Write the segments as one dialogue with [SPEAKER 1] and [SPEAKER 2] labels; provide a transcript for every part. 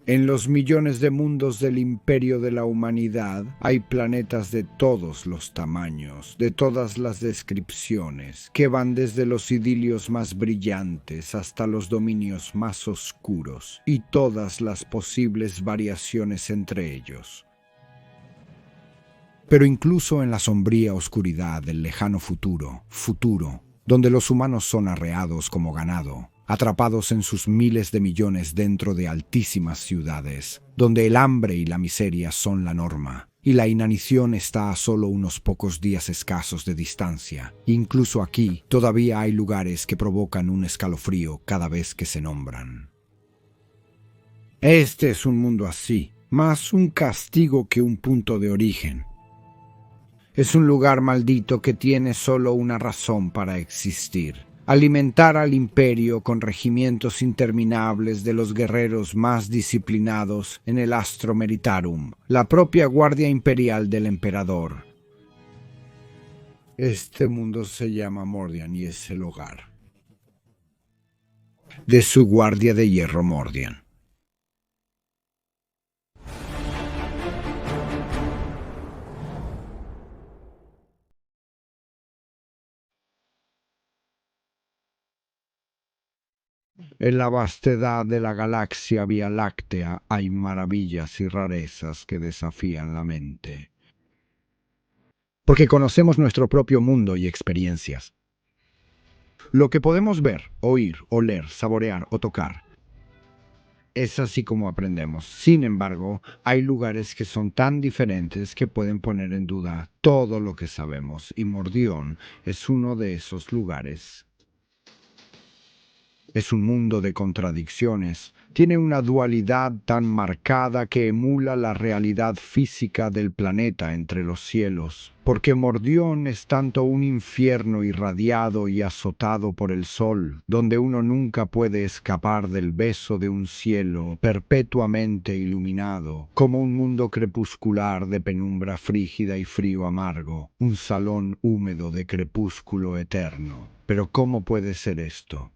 [SPEAKER 1] En los millones de mundos del imperio de la humanidad hay planetas de todos los tamaños, de todas las descripciones, que van desde los idilios más brillantes hasta los dominios más oscuros, y todas las posibles variaciones entre ellos. Pero incluso en la sombría oscuridad del lejano futuro, donde los humanos son arreados como ganado, atrapados en sus miles de millones dentro de altísimas ciudades, donde el hambre y la miseria son la norma, y la inanición está a solo unos pocos días escasos de distancia. Incluso aquí todavía hay lugares que provocan un escalofrío cada vez que se nombran. Este es un mundo así, más un castigo que un punto de origen. Es un lugar maldito que tiene solo una razón para existir: alimentar al imperio con regimientos interminables de los guerreros más disciplinados en el Astro Meritarum, la propia guardia imperial del emperador. Este mundo se llama Mordian y es el hogar de su guardia de hierro Mordian. En la vastedad de la galaxia Vía Láctea hay maravillas y rarezas que desafían la mente. Porque conocemos nuestro propio mundo y experiencias. Lo que podemos ver, oír, oler, saborear o tocar. Es así como aprendemos. Sin embargo, hay lugares que son tan diferentes que pueden poner en duda todo lo que sabemos, y Mordión es uno de esos lugares. Es un mundo de contradicciones. Tiene una dualidad tan marcada que emula la realidad física del planeta entre los cielos, porque Mordión es tanto un infierno irradiado y azotado por el sol, donde uno nunca puede escapar del beso de un cielo perpetuamente iluminado, como un mundo crepuscular de penumbra frígida y frío amargo, un salón húmedo de crepúsculo eterno. Pero ¿cómo puede ser esto?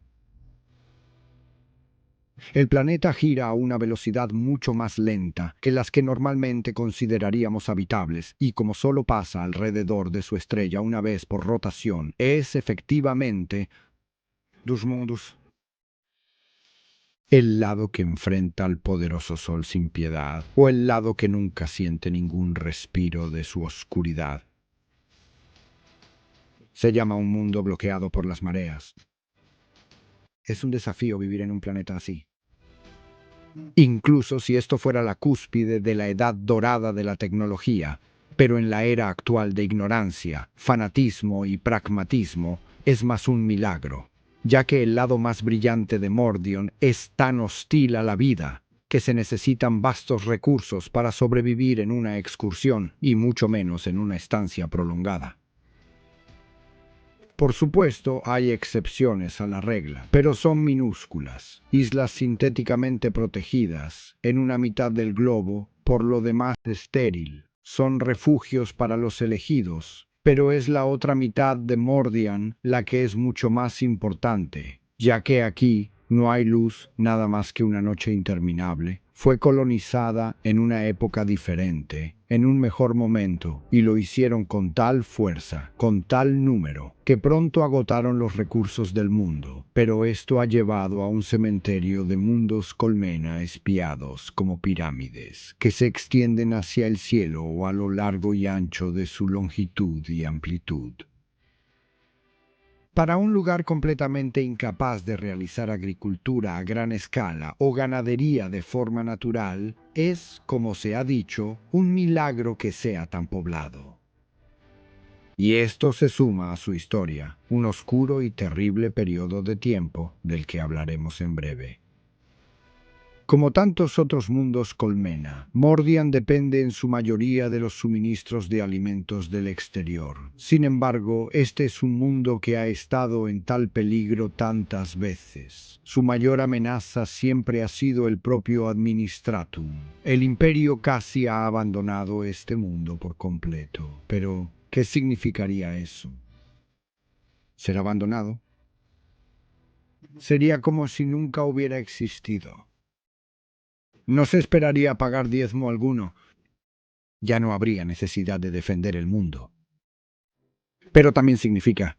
[SPEAKER 1] El planeta gira a una velocidad mucho más lenta que las que normalmente consideraríamos habitables, y como solo pasa alrededor de su estrella una vez por rotación, es efectivamente dos mundos. El lado que enfrenta al poderoso sol sin piedad, o el lado que nunca siente ningún respiro de su oscuridad. Se llama un mundo bloqueado por las mareas. Es un desafío vivir en un planeta así. Incluso si esto fuera la cúspide de la edad dorada de la tecnología, pero en la era actual de ignorancia, fanatismo y pragmatismo, es más un milagro, ya que el lado más brillante de Mordion es tan hostil a la vida que se necesitan vastos recursos para sobrevivir en una excursión y mucho menos en una estancia prolongada. Por supuesto, hay excepciones a la regla, pero son minúsculas. Islas sintéticamente protegidas, en una mitad del globo, por lo demás estéril. Son refugios para los elegidos, pero es la otra mitad de Mordian la que es mucho más importante, ya que aquí no hay luz, nada más que una noche interminable. Fue colonizada en una época diferente, en un mejor momento, y lo hicieron con tal fuerza, con tal número, que pronto agotaron los recursos del mundo. Pero esto ha llevado a un cementerio de mundos colmena espiados como pirámides, que se extienden hacia el cielo o a lo largo y ancho de su longitud y amplitud. Para un lugar completamente incapaz de realizar agricultura a gran escala o ganadería de forma natural, es, como se ha dicho, un milagro que sea tan poblado. Y esto se suma a su historia, un oscuro y terrible periodo de tiempo del que hablaremos en breve. Como tantos otros mundos colmena, Mordian depende en su mayoría de los suministros de alimentos del exterior. Sin embargo, este es un mundo que ha estado en tal peligro tantas veces. Su mayor amenaza siempre ha sido el propio Administratum. El Imperio casi ha abandonado este mundo por completo. Pero, ¿qué significaría eso? ¿Ser abandonado? Sería como si nunca hubiera existido. No se esperaría pagar diezmo alguno. Ya no habría necesidad de defender el mundo. Pero también significa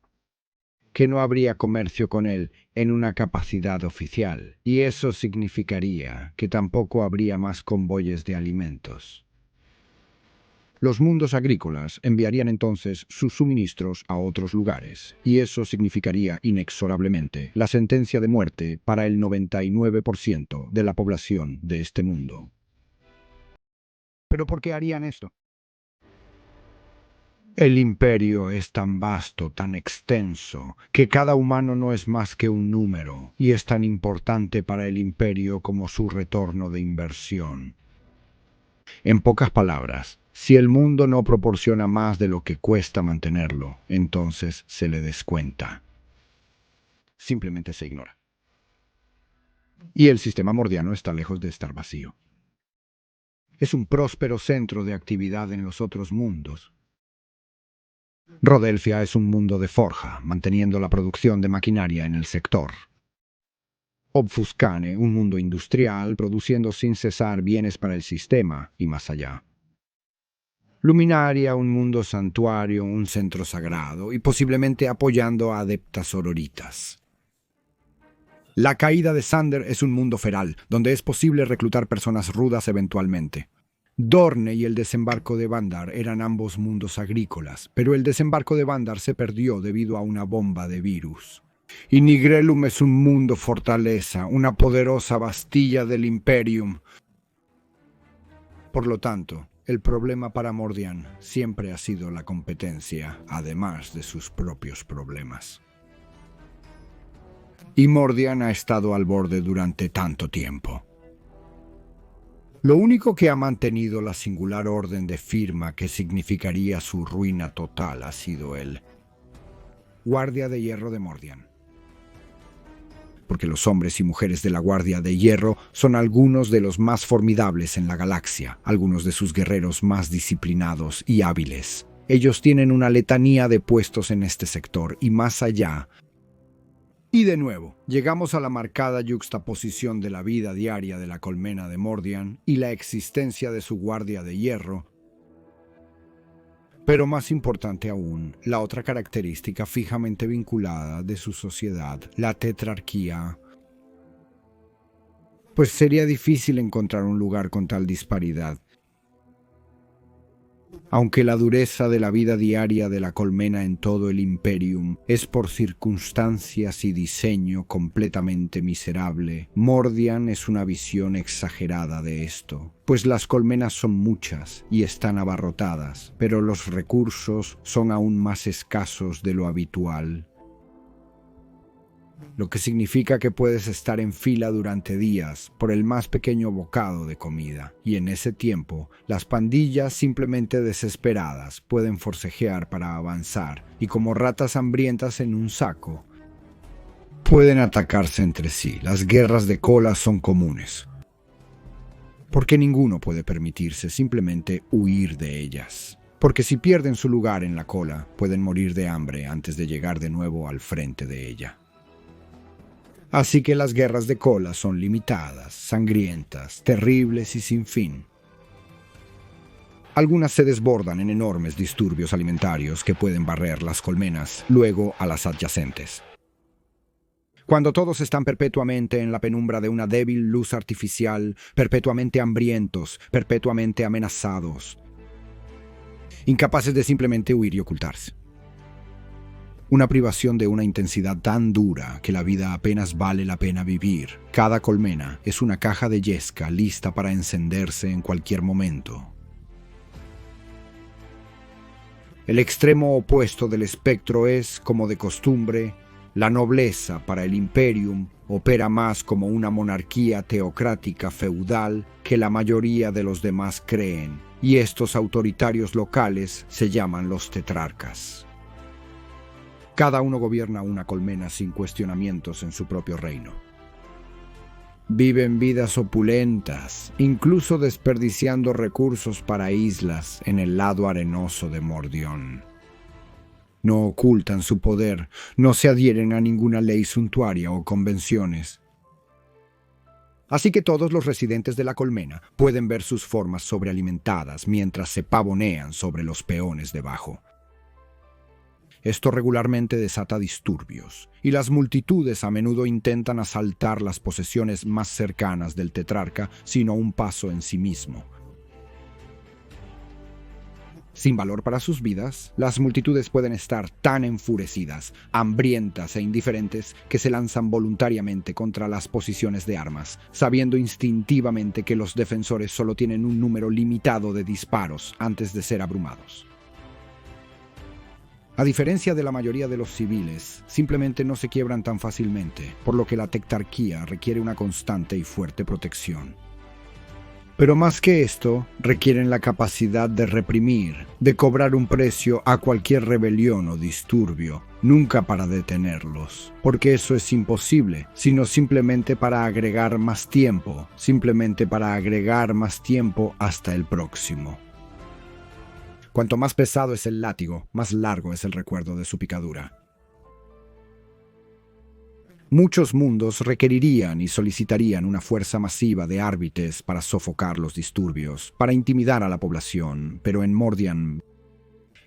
[SPEAKER 1] que no habría comercio con él en una capacidad oficial, y eso significaría que tampoco habría más convoyes de alimentos. Los mundos agrícolas enviarían entonces sus suministros a otros lugares, y eso significaría inexorablemente la sentencia de muerte para el 99% de la población de este mundo. ¿Pero por qué harían esto? El imperio es tan vasto, tan extenso, que cada humano no es más que un número, y es tan importante para el imperio como su retorno de inversión. En pocas palabras, si el mundo no proporciona más de lo que cuesta mantenerlo, entonces se le descuenta. Simplemente se ignora. Y el sistema mordiano está lejos de estar vacío. Es un próspero centro de actividad en los otros mundos. Rodelfia es un mundo de forja, manteniendo la producción de maquinaria en el sector. Obfuscane, un mundo industrial, produciendo sin cesar bienes para el sistema y más allá. Luminaria, un mundo santuario, un centro sagrado y posiblemente apoyando a adeptas sororitas. La caída de Sander es un mundo feral, donde es posible reclutar personas rudas eventualmente. Dorne y el desembarco de Vandar eran ambos mundos agrícolas, pero el desembarco de Vandar se perdió debido a una bomba de virus. Y Nigrelum es un mundo fortaleza, una poderosa bastilla del Imperium. Por lo tanto, el problema para Mordian siempre ha sido la competencia, además de sus propios problemas. Y Mordian ha estado al borde durante tanto tiempo. Lo único que ha mantenido la singular orden de firma que significaría su ruina total ha sido el Guardia de Hierro de Mordian. Porque los hombres y mujeres de la Guardia de Hierro son algunos de los más formidables en la galaxia, algunos de sus guerreros más disciplinados y hábiles. Ellos tienen una letanía de puestos en este sector y más allá. Y de nuevo, llegamos a la marcada yuxtaposición de la vida diaria de la colmena de Mordian y la existencia de su Guardia de Hierro. Pero más importante aún, la otra característica fijamente vinculada de su sociedad, la tetrarquía. Pues sería difícil encontrar un lugar con tal disparidad. Aunque la dureza de la vida diaria de la colmena en todo el Imperium es por circunstancias y diseño completamente miserable, Mordian es una visión exagerada de esto, pues las colmenas son muchas y están abarrotadas, pero los recursos son aún más escasos de lo habitual. Lo que significa que puedes estar en fila durante días por el más pequeño bocado de comida, y en ese tiempo, las pandillas simplemente desesperadas pueden forcejear para avanzar, y como ratas hambrientas en un saco, pueden atacarse entre sí. Las guerras de cola son comunes, porque ninguno puede permitirse simplemente huir de ellas. Porque si pierden su lugar en la cola, pueden morir de hambre antes de llegar de nuevo al frente de ella. Así que las guerras de cola son limitadas, sangrientas, terribles y sin fin. Algunas se desbordan en enormes disturbios alimentarios que pueden barrer las colmenas, luego a las adyacentes. Cuando todos están perpetuamente en la penumbra de una débil luz artificial, perpetuamente hambrientos, perpetuamente amenazados, incapaces de simplemente huir y ocultarse. Una privación de una intensidad tan dura que la vida apenas vale la pena vivir. Cada colmena es una caja de yesca lista para encenderse en cualquier momento. El extremo opuesto del espectro es, como de costumbre, la nobleza. Para el Imperium opera más como una monarquía teocrática feudal que la mayoría de los demás creen, y estos autoritarios locales se llaman los tetrarcas. Cada uno gobierna una colmena sin cuestionamientos en su propio reino. Viven vidas opulentas, incluso desperdiciando recursos para islas en el lado arenoso de Mordion. No ocultan su poder, no se adhieren a ninguna ley suntuaria o convenciones. Así que todos los residentes de la colmena pueden ver sus formas sobrealimentadas mientras se pavonean sobre los peones debajo. Esto regularmente desata disturbios, y las multitudes a menudo intentan asaltar las posesiones más cercanas del tetrarca, sino un paso en sí mismo. Sin valor para sus vidas, las multitudes pueden estar tan enfurecidas, hambrientas e indiferentes que se lanzan voluntariamente contra las posiciones de armas, sabiendo instintivamente que los defensores solo tienen un número limitado de disparos antes de ser abrumados. A diferencia de la mayoría de los civiles, simplemente no se quiebran tan fácilmente, por lo que la tectarquía requiere una constante y fuerte protección. Pero más que esto, requieren la capacidad de reprimir, de cobrar un precio a cualquier rebelión o disturbio, nunca para detenerlos, porque eso es imposible, sino simplemente para agregar más tiempo, hasta el próximo. Cuanto más pesado es el látigo, más largo es el recuerdo de su picadura. Muchos mundos requerirían y solicitarían una fuerza masiva de árbitres para sofocar los disturbios, para intimidar a la población, pero en Mordian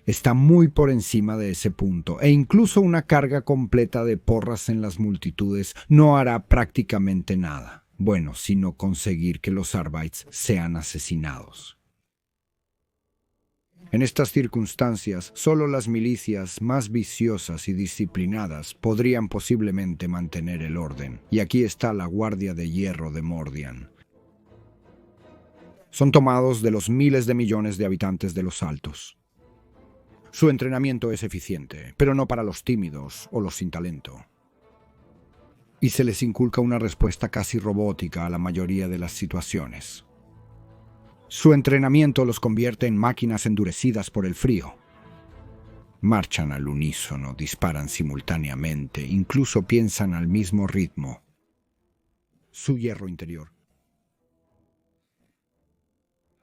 [SPEAKER 1] está muy por encima de ese punto, e incluso una carga completa de porras en las multitudes no hará prácticamente nada, bueno, sino conseguir que los Arbites sean asesinados. En estas circunstancias, solo las milicias más viciosas y disciplinadas podrían posiblemente mantener el orden. Y aquí está la Guardia de Hierro de Mordian. Son tomados de los miles de millones de habitantes de los Altos. Su entrenamiento es eficiente, pero no para los tímidos o los sin talento. Y se les inculca una respuesta casi robótica a la mayoría de las situaciones. Su entrenamiento los convierte en máquinas endurecidas por el frío. Marchan al unísono, disparan simultáneamente, incluso piensan al mismo ritmo. Su hierro interior.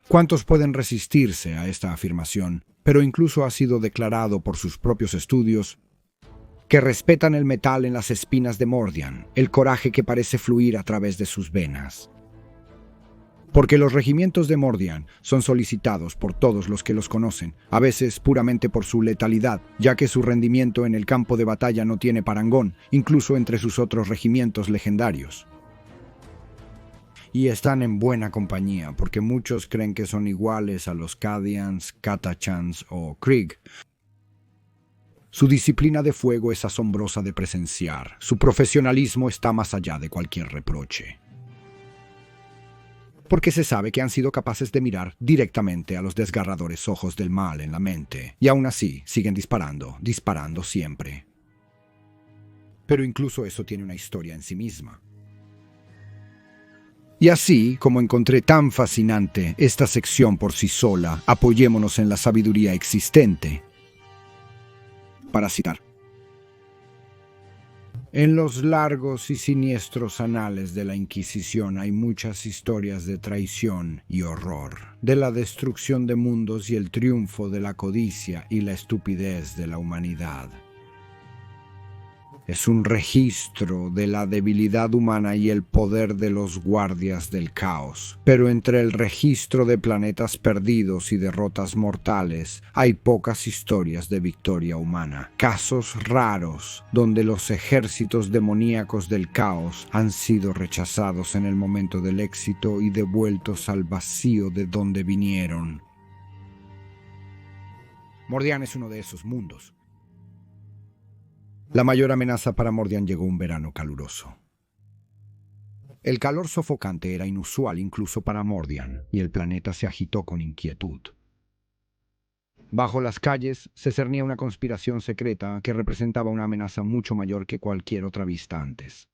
[SPEAKER 1] ¿Cuántos pueden resistirse a esta afirmación? Pero incluso ha sido declarado por sus propios estudios que respetan el metal en las espinas de Mordian, el coraje que parece fluir a través de sus venas. Porque los regimientos de Mordian son solicitados por todos los que los conocen, a veces puramente por su letalidad, ya que su rendimiento en el campo de batalla no tiene parangón, incluso entre sus otros regimientos legendarios. Y están en buena compañía, porque muchos creen que son iguales a los Cadians, Catachans o Krieg. Su disciplina de fuego es asombrosa de presenciar, su profesionalismo está más allá de cualquier reproche. Porque se sabe que han sido capaces de mirar directamente a los desgarradores ojos del mal en la mente, y aún así siguen disparando siempre. Pero incluso eso tiene una historia en sí misma. Y así, como encontré tan fascinante esta sección por sí sola, apoyémonos en la sabiduría existente. Para citar. En los largos y siniestros anales de la Inquisición hay muchas historias de traición y horror, de la destrucción de mundos y el triunfo de la codicia y la estupidez de la humanidad. Es un registro de la debilidad humana y el poder de los guardias del caos. Pero entre el registro de planetas perdidos y derrotas mortales, hay pocas historias de victoria humana. Casos raros donde los ejércitos demoníacos del caos han sido rechazados en el momento del éxito y devueltos al vacío de donde vinieron. Mordian es uno de esos mundos. La mayor amenaza para Mordian llegó un verano caluroso. El calor sofocante era inusual incluso para Mordian, y el planeta se agitó con inquietud. Bajo las calles se cernía una conspiración secreta que representaba una amenaza mucho mayor que cualquier otra vista antes.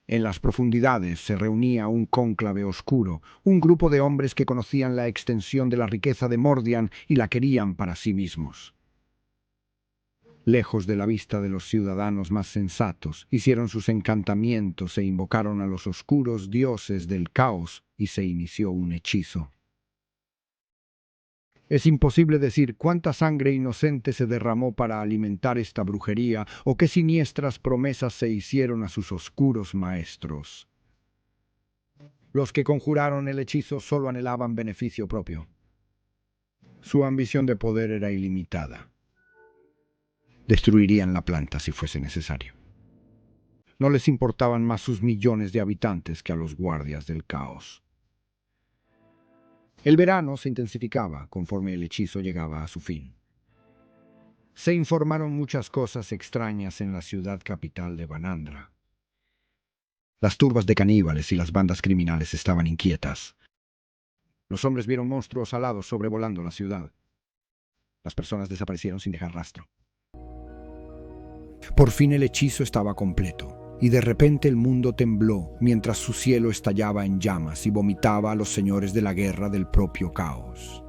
[SPEAKER 1] En las profundidades se reunía un cónclave oscuro, un grupo de hombres que conocían la extensión de la riqueza de Mordian y la querían para sí mismos. Lejos de la vista de los ciudadanos más sensatos, hicieron sus encantamientos e invocaron a los oscuros dioses del caos, y se inició un hechizo. Es imposible decir cuánta sangre inocente se derramó para alimentar esta brujería o qué siniestras promesas se hicieron a sus oscuros maestros. Los que conjuraron el hechizo solo anhelaban beneficio propio. Su ambición de poder era ilimitada. Destruirían la planta si fuese necesario. No les importaban más sus millones de habitantes que a los guardias del caos. El verano se intensificaba conforme el hechizo llegaba a su fin. Se informaron muchas cosas extrañas en la ciudad capital de Vanandra. Las turbas de caníbales y las bandas criminales estaban inquietas. Los hombres vieron monstruos alados sobrevolando la ciudad. Las personas desaparecieron sin dejar rastro. Por fin el hechizo estaba completo, y de repente el mundo tembló mientras su cielo estallaba en llamas y vomitaba a los señores de la guerra del propio caos.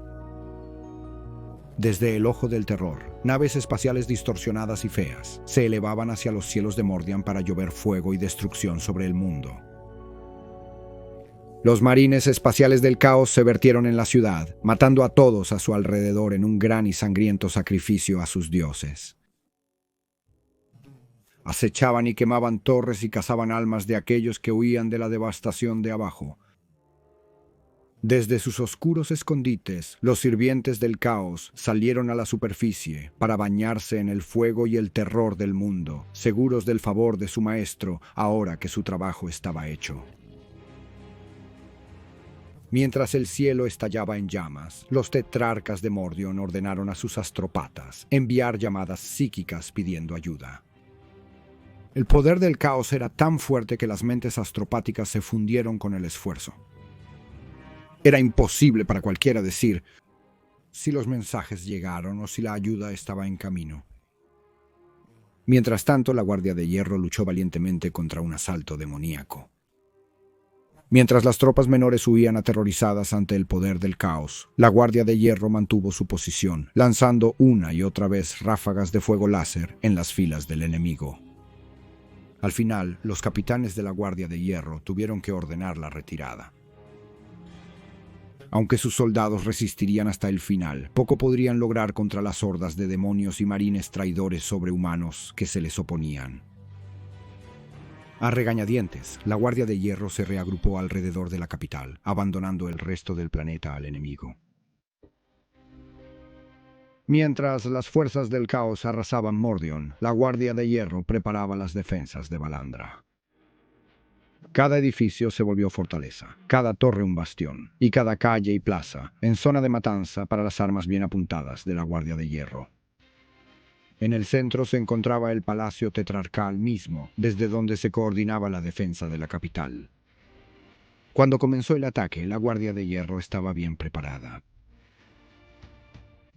[SPEAKER 1] Desde el ojo del terror, naves espaciales distorsionadas y feas se elevaban hacia los cielos de Mordian para llover fuego y destrucción sobre el mundo. Los marines espaciales del caos se vertieron en la ciudad, matando a todos a su alrededor en un gran y sangriento sacrificio a sus dioses. Acechaban y quemaban torres y cazaban almas de aquellos que huían de la devastación de abajo. Desde sus oscuros escondites, los sirvientes del caos salieron a la superficie para bañarse en el fuego y el terror del mundo, seguros del favor de su maestro ahora que su trabajo estaba hecho. Mientras el cielo estallaba en llamas, los tetrarcas de Mordion ordenaron a sus astropatas enviar llamadas psíquicas pidiendo ayuda. El poder del caos era tan fuerte que las mentes astropáticas se fundieron con el esfuerzo. Era imposible para cualquiera decir si los mensajes llegaron o si la ayuda estaba en camino. Mientras tanto, la Guardia de Hierro luchó valientemente contra un asalto demoníaco. Mientras las tropas menores huían aterrorizadas ante el poder del caos, la Guardia de Hierro mantuvo su posición, lanzando una y otra vez ráfagas de fuego láser en las filas del enemigo. Al final, los capitanes de la Guardia de Hierro tuvieron que ordenar la retirada. Aunque sus soldados resistirían hasta el final, poco podrían lograr contra las hordas de demonios y marines traidores sobrehumanos que se les oponían. A regañadientes, la Guardia de Hierro se reagrupó alrededor de la capital, abandonando el resto del planeta al enemigo. Mientras las fuerzas del caos arrasaban Mordion, la Guardia de Hierro preparaba las defensas de Valandra. Cada edificio se volvió fortaleza, cada torre un bastión, y cada calle y plaza en zona de matanza para las armas bien apuntadas de la Guardia de Hierro. En el centro se encontraba el Palacio Tetrarcal mismo, desde donde se coordinaba la defensa de la capital. Cuando comenzó el ataque, la Guardia de Hierro estaba bien preparada.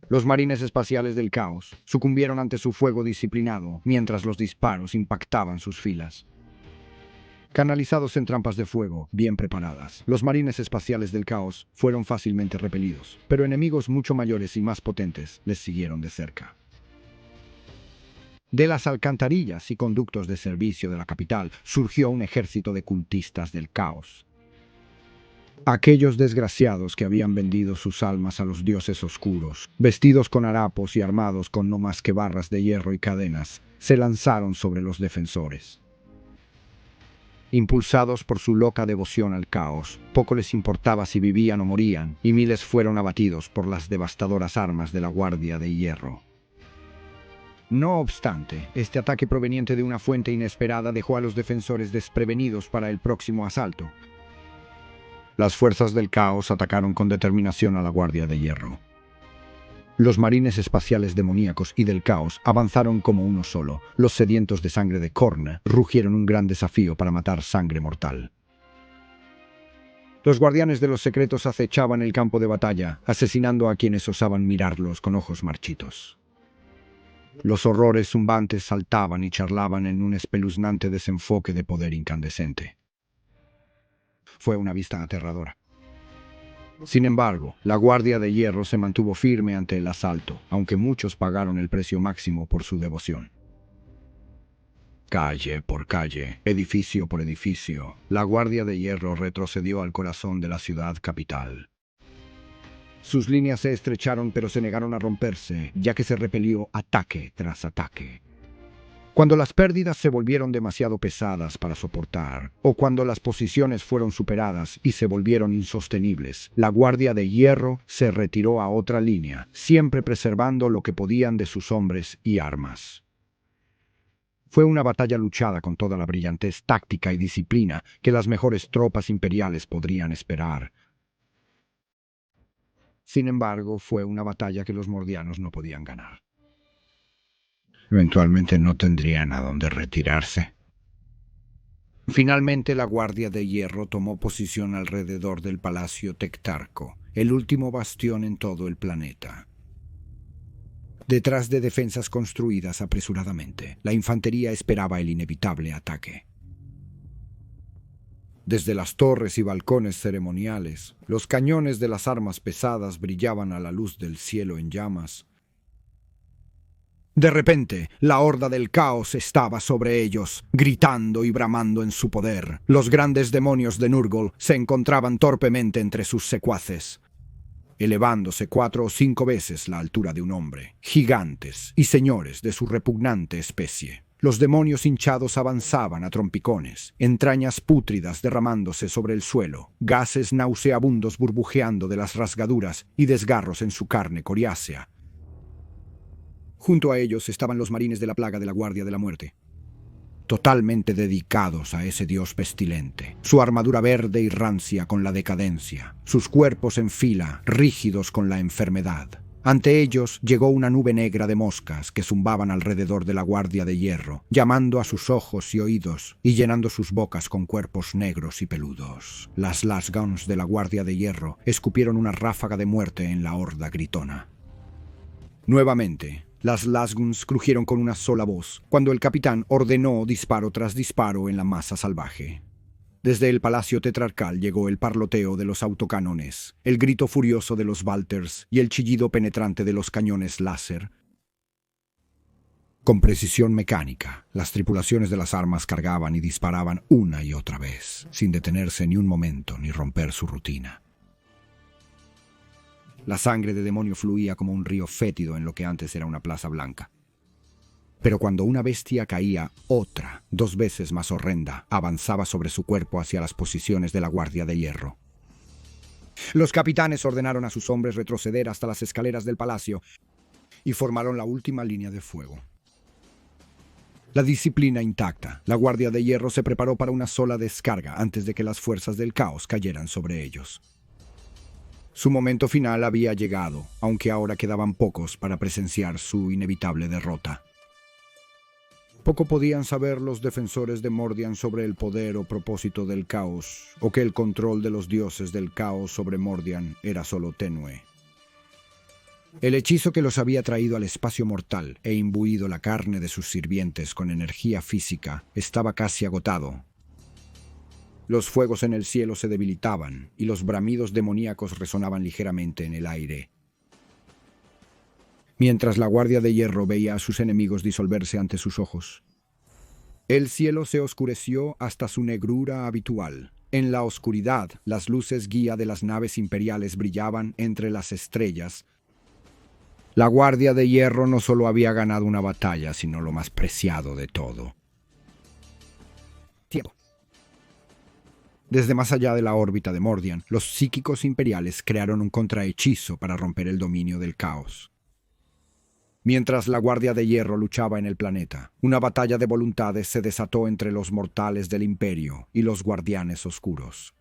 [SPEAKER 1] Los marines espaciales del caos sucumbieron ante su fuego disciplinado, mientras los disparos impactaban sus filas. Canalizados en trampas de fuego, bien preparadas, los marines espaciales del caos fueron fácilmente repelidos, pero enemigos mucho mayores y más potentes les siguieron de cerca. De las alcantarillas y conductos de servicio de la capital surgió un ejército de cultistas del caos. Aquellos desgraciados que habían vendido sus almas a los dioses oscuros, vestidos con harapos y armados con no más que barras de hierro y cadenas, se lanzaron sobre los defensores. Impulsados por su loca devoción al caos, poco les importaba si vivían o morían, y miles fueron abatidos por las devastadoras armas de la Guardia de Hierro. No obstante, este ataque proveniente de una fuente inesperada dejó a los defensores desprevenidos para el próximo asalto. Las fuerzas del caos atacaron con determinación a la Guardia de Hierro. Los marines espaciales demoníacos y del caos avanzaron como uno solo. Los sedientos de sangre de Khorne rugieron un gran desafío para matar sangre mortal. Los guardianes de los secretos acechaban el campo de batalla, asesinando a quienes osaban mirarlos con ojos marchitos. Los horrores zumbantes saltaban y charlaban en un espeluznante desenfoque de poder incandescente. Fue una vista aterradora. Sin embargo, la Guardia de Hierro se mantuvo firme ante el asalto, aunque muchos pagaron el precio máximo por su devoción. Calle por calle, edificio por edificio, la Guardia de Hierro retrocedió al corazón de la ciudad capital. Sus líneas se estrecharon pero se negaron a romperse, ya que se repelió ataque tras ataque. Cuando las pérdidas se volvieron demasiado pesadas para soportar, o cuando las posiciones fueron superadas y se volvieron insostenibles, la Guardia de Hierro se retiró a otra línea, siempre preservando lo que podían de sus hombres y armas. Fue una batalla luchada con toda la brillantez táctica y disciplina que las mejores tropas imperiales podrían esperar. Sin embargo, fue una batalla que los mordianos no podían ganar. Eventualmente no tendrían a dónde retirarse. Finalmente la Guardia de Hierro tomó posición alrededor del Palacio Tectarco, el último bastión en todo el planeta. Detrás de defensas construidas apresuradamente, la infantería esperaba el inevitable ataque. Desde las torres y balcones ceremoniales, los cañones de las armas pesadas brillaban a la luz del cielo en llamas. De repente, la horda del caos estaba sobre ellos, gritando y bramando en su poder. Los grandes demonios de Nurgle se encontraban torpemente entre sus secuaces, elevándose 4 o 5 veces la altura de un hombre, gigantes y señores de su repugnante especie. Los demonios hinchados avanzaban a trompicones, entrañas pútridas derramándose sobre el suelo, gases nauseabundos burbujeando de las rasgaduras y desgarros en su carne coriácea. Junto a ellos estaban los marines de la plaga de la Guardia de la Muerte, totalmente dedicados a ese dios pestilente, su armadura verde y rancia con la decadencia, sus cuerpos en fila, rígidos con la enfermedad. Ante ellos llegó una nube negra de moscas que zumbaban alrededor de la Guardia de Hierro, llamando a sus ojos y oídos y llenando sus bocas con cuerpos negros y peludos. Las Lasguns de la Guardia de Hierro escupieron una ráfaga de muerte en la horda gritona. Nuevamente, las Lasguns crujieron con una sola voz, cuando el capitán ordenó disparo tras disparo en la masa salvaje. Desde el palacio tetrarcal llegó el parloteo de los autocanones, el grito furioso de los Valters y el chillido penetrante de los cañones láser. Con precisión mecánica, las tripulaciones de las armas cargaban y disparaban una y otra vez, sin detenerse ni un momento ni romper su rutina. La sangre de demonio fluía como un río fétido en lo que antes era una plaza blanca. Pero cuando una bestia caía, otra, 2 veces más horrenda, avanzaba sobre su cuerpo hacia las posiciones de la Guardia de Hierro. Los capitanes ordenaron a sus hombres retroceder hasta las escaleras del palacio y formaron la última línea de fuego. La disciplina intacta, la Guardia de Hierro se preparó para una sola descarga antes de que las fuerzas del caos cayeran sobre ellos. Su momento final había llegado, aunque ahora quedaban pocos para presenciar su inevitable derrota. Poco podían saber los defensores de Mordian sobre el poder o propósito del caos, o que el control de los dioses del caos sobre Mordian era solo tenue. El hechizo que los había traído al espacio mortal e imbuido la carne de sus sirvientes con energía física estaba casi agotado. Los fuegos en el cielo se debilitaban y los bramidos demoníacos resonaban ligeramente en el aire. Mientras la Guardia de Hierro veía a sus enemigos disolverse ante sus ojos, el cielo se oscureció hasta su negrura habitual. En la oscuridad, las luces guía de las naves imperiales brillaban entre las estrellas. La Guardia de Hierro no solo había ganado una batalla, sino lo más preciado de todo: tiempo. Desde más allá de la órbita de Mordian, los psíquicos imperiales crearon un contrahechizo para romper el dominio del caos. Mientras la Guardia de Hierro luchaba en el planeta, una batalla de voluntades se desató entre los mortales del Imperio y los Guardianes Oscuros.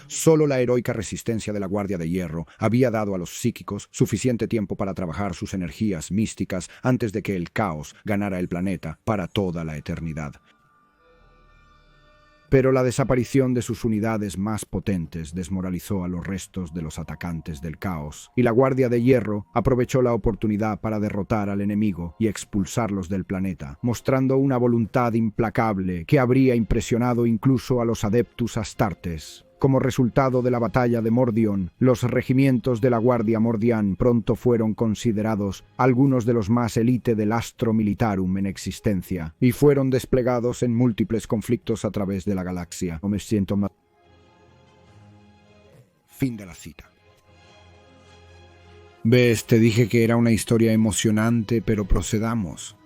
[SPEAKER 1] Solo la heroica resistencia de la Guardia de Hierro había dado a los psíquicos suficiente tiempo para trabajar sus energías místicas antes de que el caos ganara el planeta para toda la eternidad. Pero la desaparición de sus unidades más potentes desmoralizó a los restos de los atacantes del caos, y la Guardia de Hierro aprovechó la oportunidad para derrotar al enemigo y expulsarlos del planeta, mostrando una voluntad implacable que habría impresionado incluso a los Adeptus Astartes. Como resultado de la batalla de Mordion, los regimientos de la Guardia Mordian pronto fueron considerados algunos de los más élite del Astro Militarum en existencia, y fueron desplegados en múltiples conflictos a través de la galaxia. No me siento mal. Fin de la cita. ¿Ves? Te dije que era una historia emocionante, pero procedamos.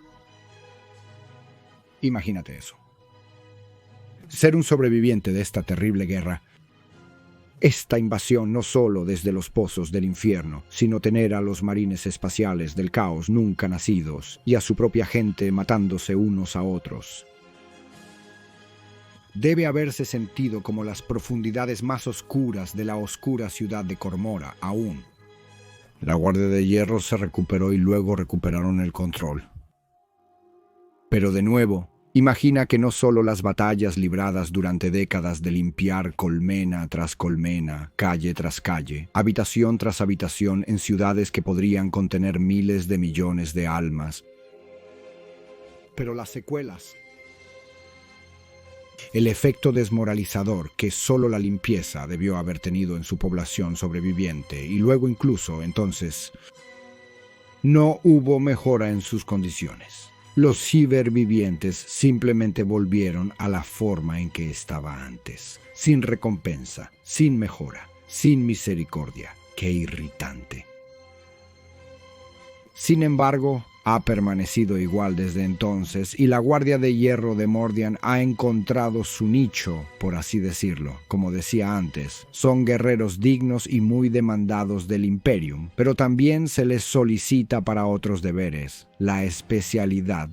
[SPEAKER 1] Imagínate eso. Ser un sobreviviente de esta terrible guerra, esta invasión no solo desde los pozos del infierno, sino tener a los marines espaciales del caos nunca nacidos y a su propia gente matándose unos a otros. Debe haberse sentido como las profundidades más oscuras de la oscura ciudad de Cormora aún. La Guardia de Hierro se recuperó y luego recuperaron el control. Pero de nuevo, imagina que no solo las batallas libradas durante décadas de limpiar colmena tras colmena, calle tras calle, habitación tras habitación en ciudades que podrían contener miles de millones de almas, pero las secuelas. El efecto desmoralizador que solo la limpieza debió haber tenido en su población sobreviviente y luego incluso entonces no hubo mejora en sus condiciones. Los cibervivientes simplemente volvieron a la forma en que estaba antes, sin recompensa, sin mejora, sin misericordia. ¡Qué irritante! Sin embargo, ha permanecido igual desde entonces y la Guardia de Hierro de Mordian ha encontrado su nicho, por así decirlo. Como decía antes, son guerreros dignos y muy demandados del Imperium, pero también se les solicita para otros deberes, la especialidad.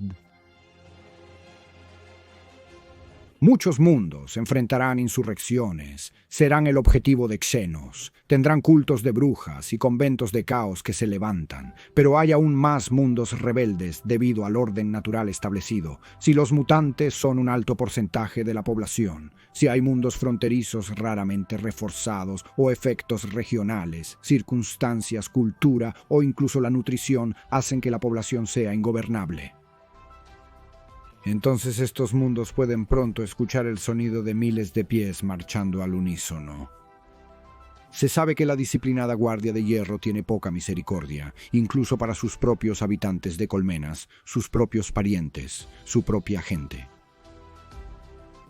[SPEAKER 1] Muchos mundos enfrentarán insurrecciones, serán el objetivo de Xenos, tendrán cultos de brujas y conventos de caos que se levantan, pero hay aún más mundos rebeldes debido al orden natural establecido. Si los mutantes son un alto porcentaje de la población, si hay mundos fronterizos raramente reforzados o efectos regionales, circunstancias, cultura o incluso la nutrición hacen que la población sea ingobernable. Entonces estos mundos pueden pronto escuchar el sonido de miles de pies marchando al unísono. Se sabe que la disciplinada Guardia de Hierro tiene poca misericordia, incluso para sus propios habitantes de colmenas, sus propios parientes, su propia gente.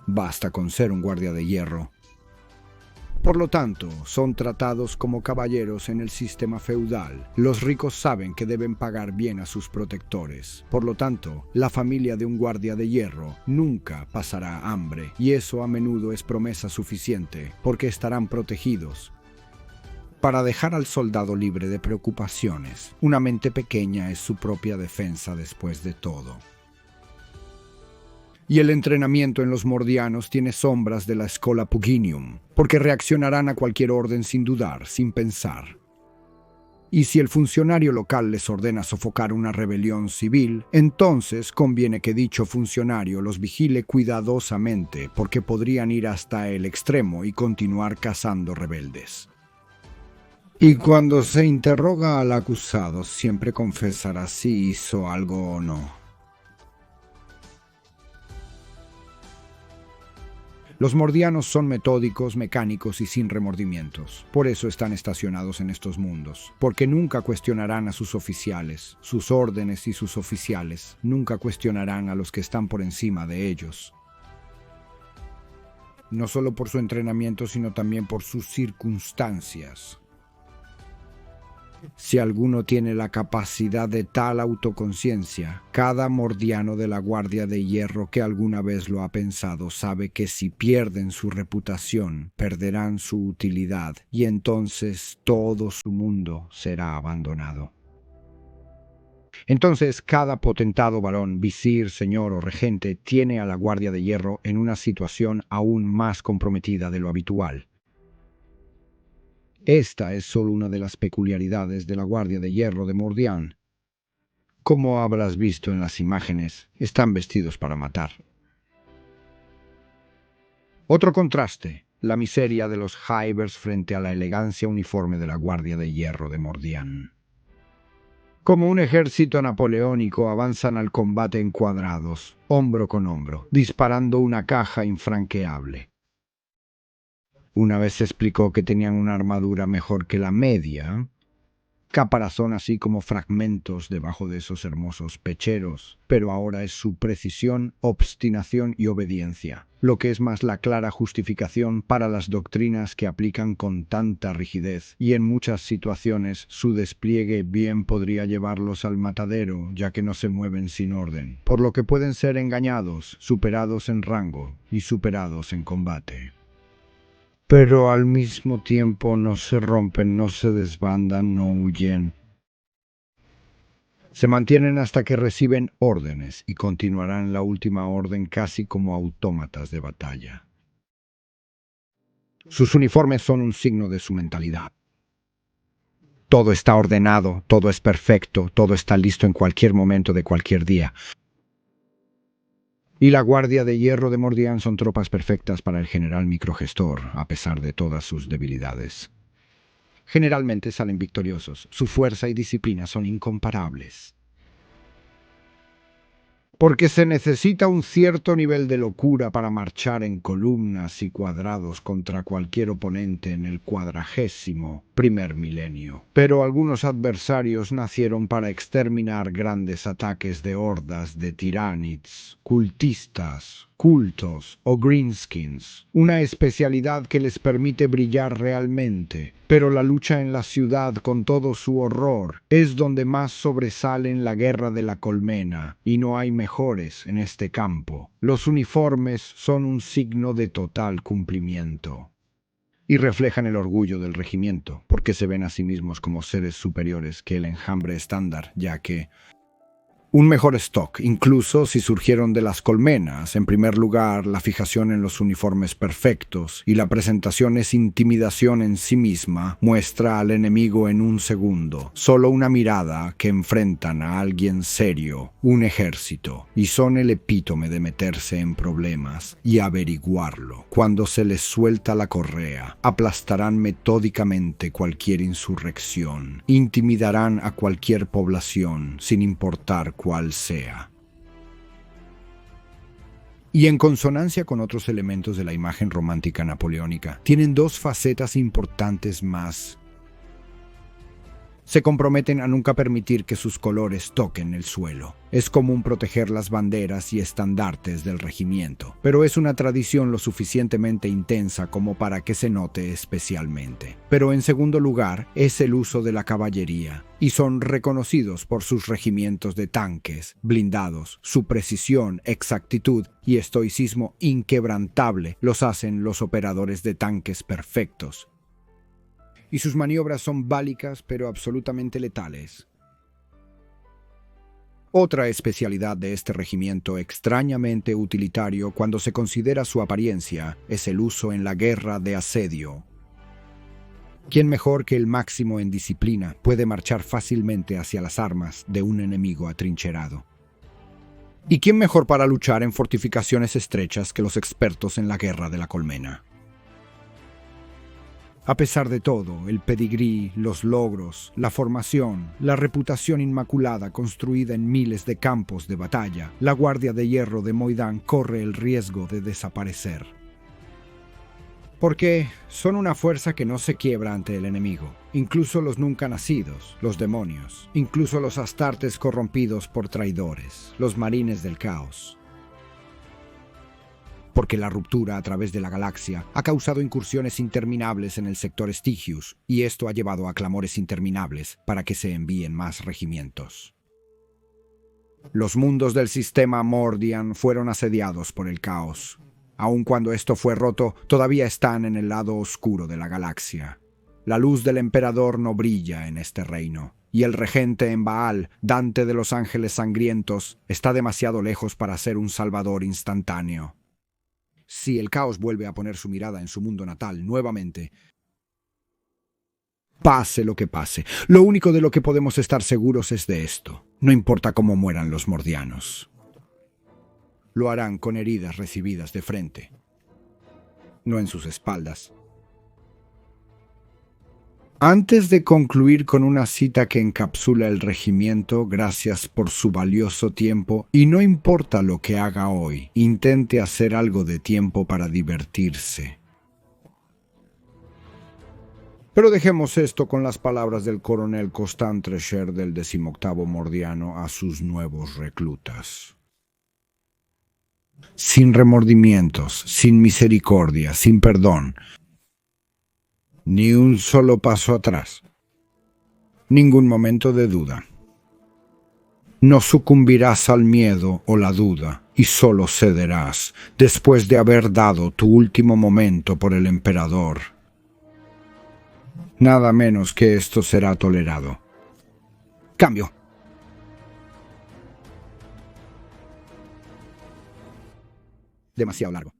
[SPEAKER 1] Basta con ser un Guardia de Hierro. Por lo tanto, son tratados como caballeros en el sistema feudal. Los ricos saben que deben pagar bien a sus protectores. Por lo tanto, la familia de un guardia de hierro nunca pasará hambre, y eso a menudo es promesa suficiente, porque estarán protegidos. Para dejar al soldado libre de preocupaciones, una mente pequeña es su propia defensa después de todo. Y el entrenamiento en los mordianos tiene sombras de la Schola Puginium, porque reaccionarán a cualquier orden sin dudar, sin pensar. Y si el funcionario local les ordena sofocar una rebelión civil, entonces conviene que dicho funcionario los vigile cuidadosamente, porque podrían ir hasta el extremo y continuar cazando rebeldes. Y cuando se interroga al acusado, siempre confesará si hizo algo o no. Los mordianos son metódicos, mecánicos y sin remordimientos. Por eso están estacionados en estos mundos. Porque nunca cuestionarán a sus oficiales, sus órdenes y sus oficiales. Nunca cuestionarán a los que están por encima de ellos. No solo por su entrenamiento, sino también por sus circunstancias. Si alguno tiene la capacidad de tal autoconciencia, cada mordiano de la Guardia de Hierro que alguna vez lo ha pensado sabe que si pierden su reputación, perderán su utilidad y entonces todo su mundo será abandonado. Entonces cada potentado varón, visir, señor o regente tiene a la Guardia de Hierro en una situación aún más comprometida de lo habitual. Esta es solo una de las peculiaridades de la Guardia de Hierro de Mordian. Como habrás visto en las imágenes, están vestidos para matar. Otro contraste, la miseria de los Hybers frente a la elegancia uniforme de la Guardia de Hierro de Mordian. Como un ejército napoleónico avanzan al combate en cuadrados, hombro con hombro, disparando una caja infranqueable. Una vez se explicó que tenían una armadura mejor que la media, Caparazón así como fragmentos debajo de esos hermosos pecheros, pero ahora es su precisión, obstinación y obediencia, lo que es más la clara justificación para las doctrinas que aplican con tanta rigidez, y en muchas situaciones su despliegue bien podría llevarlos al matadero, ya que no se mueven sin orden, por lo que pueden ser engañados, superados en rango y superados en combate. Pero al mismo tiempo no se rompen, no se desbandan, no huyen. Se mantienen hasta que reciben órdenes y continuarán la última orden casi como autómatas de batalla. Sus uniformes son un signo de su mentalidad. Todo está ordenado, todo es perfecto, todo está listo en cualquier momento de cualquier día. Y la Guardia de Hierro de Mordian son tropas perfectas para el general microgestor, a pesar de todas sus debilidades. Generalmente salen victoriosos, su fuerza y disciplina son incomparables. Porque se necesita un cierto nivel de locura para marchar en columnas y cuadrados contra cualquier oponente en el 41º milenio. Pero algunos adversarios nacieron para exterminar grandes ataques de hordas de tiránids, cultistas, cultos o greenskins, una especialidad que les permite brillar realmente. Pero la lucha en la ciudad con todo su horror es donde más sobresale en la guerra de la colmena, y no hay mejores en este campo. Los uniformes son un signo de total cumplimiento. Y reflejan el orgullo del regimiento, porque se ven a sí mismos como seres superiores que el enjambre estándar, ya que un mejor stock, incluso si surgieron de las colmenas. En primer lugar, la fijación en los uniformes perfectos y la presentación es intimidación en sí misma, muestra al enemigo en un segundo. Solo una mirada que enfrentan a alguien serio, un ejército, y son el epítome de meterse en problemas y averiguarlo. Cuando se les suelta la correa, aplastarán metódicamente cualquier insurrección, intimidarán a cualquier población, sin importar cual sea. Y en consonancia con otros elementos de la imagen romántica napoleónica, tienen dos facetas importantes más. Se comprometen a nunca permitir que sus colores toquen el suelo. Es común proteger las banderas y estandartes del regimiento, pero es una tradición lo suficientemente intensa como para que se note especialmente. Pero en segundo lugar, es el uso de la caballería, y son reconocidos por sus regimientos de tanques, blindados. Su precisión, exactitud y estoicismo inquebrantable los hacen los operadores de tanques perfectos. Y sus maniobras son bálicas pero absolutamente letales. Otra especialidad de este regimiento extrañamente utilitario cuando se considera su apariencia es el uso en la guerra de asedio. ¿Quién mejor que el máximo en disciplina puede marchar fácilmente hacia las armas de un enemigo atrincherado? ¿Y quién mejor para luchar en fortificaciones estrechas que los expertos en la guerra de la colmena? A pesar de todo, el pedigrí, los logros, la formación, la reputación inmaculada construida en miles de campos de batalla, la Guardia de Hierro de Moidán corre el riesgo de desaparecer. Porque son una fuerza que no se quiebra ante el enemigo, incluso los nunca nacidos, los demonios, incluso los astartes corrompidos por traidores, los marines del caos. Porque la ruptura a través de la galaxia ha causado incursiones interminables en el sector Stygius, y esto ha llevado a clamores interminables para que se envíen más regimientos. Los mundos del sistema Mordian fueron asediados por el caos. Aun cuando esto fue roto, todavía están en el lado oscuro de la galaxia. La luz del emperador no brilla en este reino, y el regente en Baal, Dante de los Ángeles Sangrientos, está demasiado lejos para ser un salvador instantáneo. Si el caos vuelve a poner su mirada en su mundo natal nuevamente, pase lo que pase, lo único de lo que podemos estar seguros es de esto. No importa cómo mueran los mordianos. Lo harán con heridas recibidas de frente, no en sus espaldas. Antes de concluir con una cita que encapsula el regimiento, gracias por su valioso tiempo, y no importa lo que haga hoy, intente hacer algo de tiempo para divertirse. Pero dejemos esto con las palabras del coronel Constant Trecher del 18º Mordiano a sus nuevos reclutas. Sin remordimientos, sin misericordia, sin perdón, ni un solo paso atrás, ningún momento de duda. No sucumbirás al miedo o la duda y solo cederás después de haber dado tu último momento por el emperador. Nada menos que esto será tolerado. Cambio. Demasiado largo.